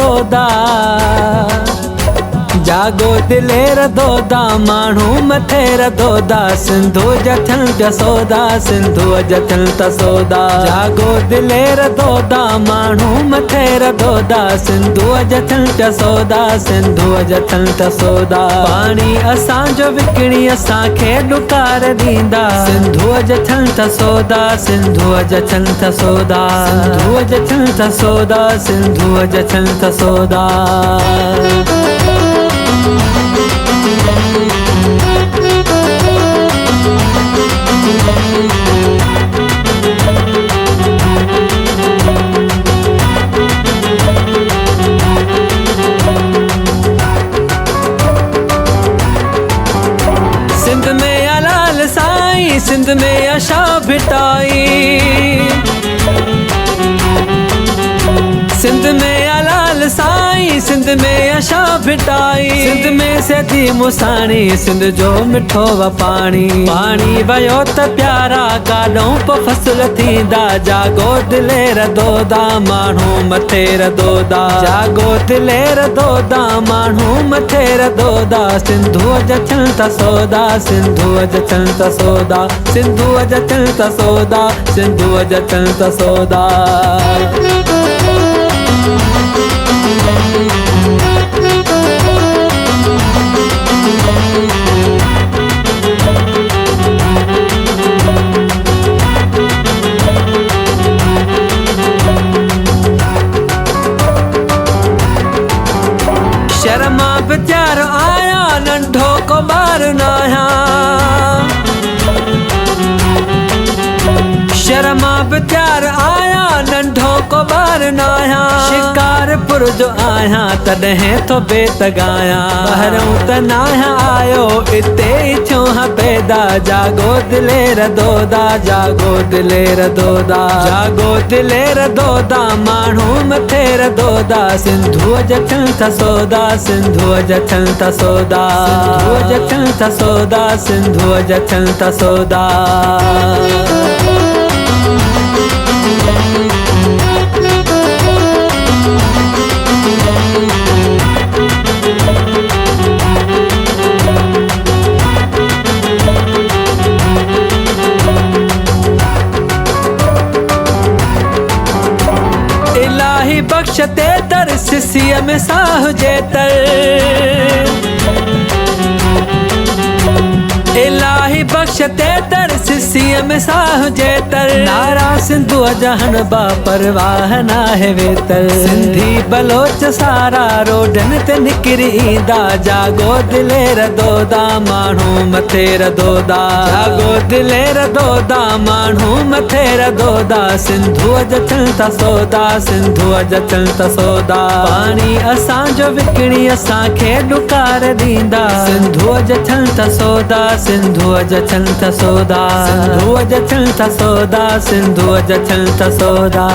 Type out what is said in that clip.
दोदा जागो दिलेर दोदा माण्हू मथेर दोदा सिंधु जथन जसोदा सिंधु जथन तसोदा जागो दिलेर दोदा माण्हू मथेर दोदा सिंधु जथन जसोदा सिंधु जथन तसोदा पाणी असांजो विकिणी असांखे ॾुकार ॾींदा सिंधु जथन तसोदा सिंधु जथन तसोदा सिंधु जथन तसोदा सिंधु जथन तसोदा सिंध में अलाल साईं सिंध में अशा भिटाई सिंध में अलाल साईं सिंध में अशा भिटाई सिंध में सदी मुसाणी सिंध जो मिठो व पाणी पाणी वयो त प्यारा गाॾों पोइ फसल थींदा जागो दिलेर दोदा माण्हू मथेर दोदा जागो दिलेर दोदा माण्हू मथेर दोदा सिंधु जथन तसोदा सिंधु जथन तसोदा सिंधु जथन तसोदा सिंधु जथन तसोदा शर्मा विचार आया नंढो को ॿार नाया शर्मा विचार आया नंढो को ॿार नाया शिकारपुर जो आया तॾहिं तो बेत गाया ॿाहिरों त नाया आयो इते ई थियो हा पैदा जागो दिलेर दोदा जागो दिलेर दोदा जागो दिलेर दोदा माण्हू मथेर दोदा सिंधु जथन तसोदा सिंधु जथन तसोदा सिंधु जथन तसोदा सिंधु जथन तसोदा इलाही बख्श ते दर सिसीअ में साह जे तर इलाही बख्श ते दर सिसीअ में साह जे तर नारा सिंधु जहन बा परवाह नाहे वेतर सिंधी बलोच सारा रोडन ते निकिरी ईंदा जागो दिलेर दोदा माण्हू मथेर दोदा जागो दिलेर दोदा माण्हू मथेर दोदा सिंधु जथन तसोदा सिंधु जथन तसोदा पाणी असांजो विकिणी असांखे ॾुकार ॾींदा सिंधु जथन तसोदा सिंधु जथन तसोदा सिंधु जथन तसोदा सिंधु जथन तसोदा